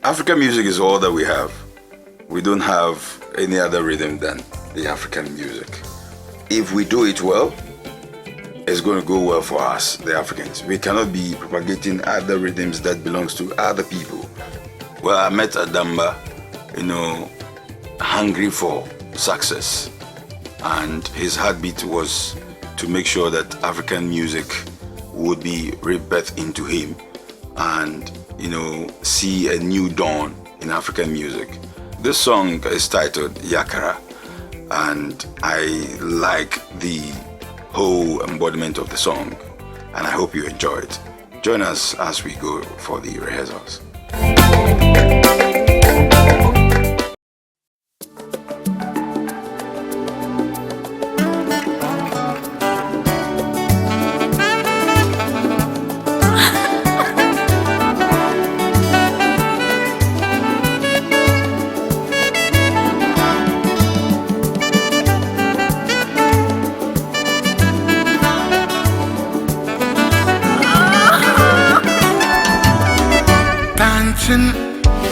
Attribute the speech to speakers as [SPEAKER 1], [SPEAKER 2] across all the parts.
[SPEAKER 1] African music is all that we have. We don't have any other rhythm than the African music. If we do it well, it's going to go well for us, the Africans. We cannot be propagating other rhythms that belongs to other people. Well, I met Adangba, hungry for success. And his heartbeat was to make sure that African music would be rebirthed into him and, see a new dawn in African music. This song is titled Yagkara, and I like the whole embodiment of the song, and I hope you enjoy it. Join us as we go for the rehearsals.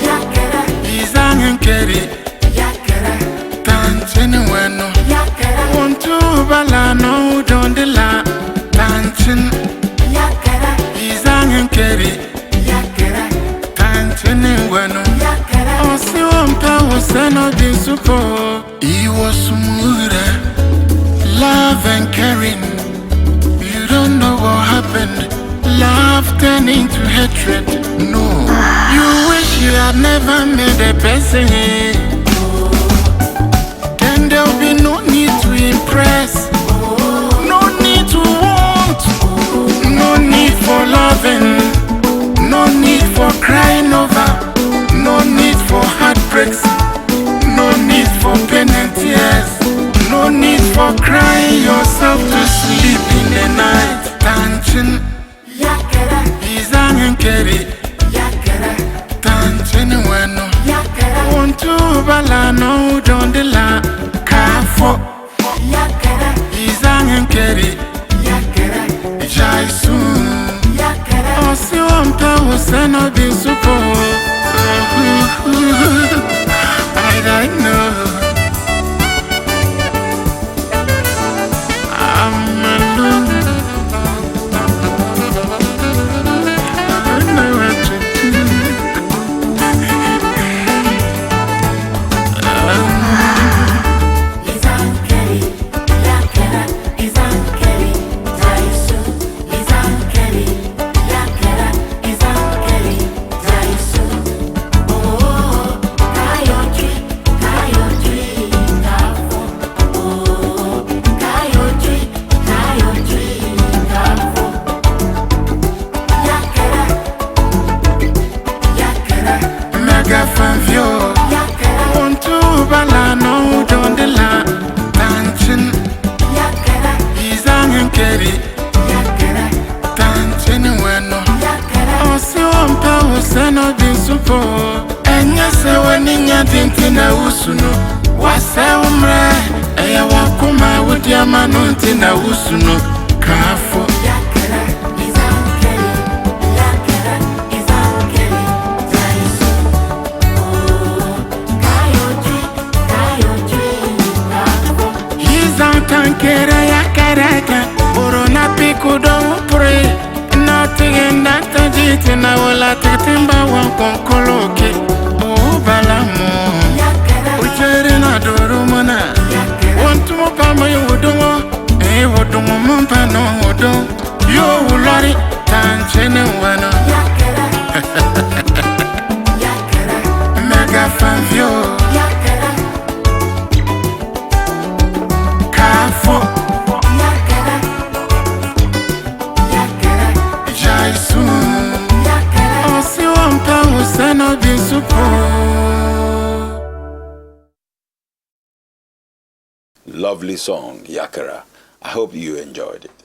[SPEAKER 2] Yagkara, Adankara, Yagkara, dancing when Yagkara, want to balano don de la dancing Yagkara, Adankara, Yagkara, dancing when Yagkara, oh si wampa wasano di supo. He was smooth, love and caring. You don't know what happened. Love turned into hatred. No, you wish you had never made a person. Then there'll be no need to impress, no need to want, no need for loving, no need for crying over, no need for heartbreaks, no need for pain and tears, no need for crying yourself to sleep in the night. Dancing Yagkara, Adankara, Yagkara, dancing when Yagkara, want to balano don de la kafo Yagkara, Adankara, Yagkara, Jaisu Yagkara, oh si wampa wasano di supo. I don't know. I'm alone. Want to balano don de la dancing Yagkara, Adankara, Yagkara, dancing when oh si wampa wasano di supo. Enya se waninya dintina usuno wasa umre eya wakuma wudiama nuntina usuno kafo Yagkara, Adankara, Yagkara, Adankara, Jaisu. Adankara, Yagkara, Borona piku don't pray. Nothing in that tajit na wala titimba wan konkoloke. Oh balamo Ujere na doro mona want mo pa mo yodomo wodomo mumpa no wodo yo ulari tanchene wano Yagkara, Yagkara, mega fan view Yagkara, kafo Yagkara, Yagkara, Jaisu Yagkara, oh si wampa wasano di supo.
[SPEAKER 1] Lovely song, Yagkara. I hope you enjoyed it.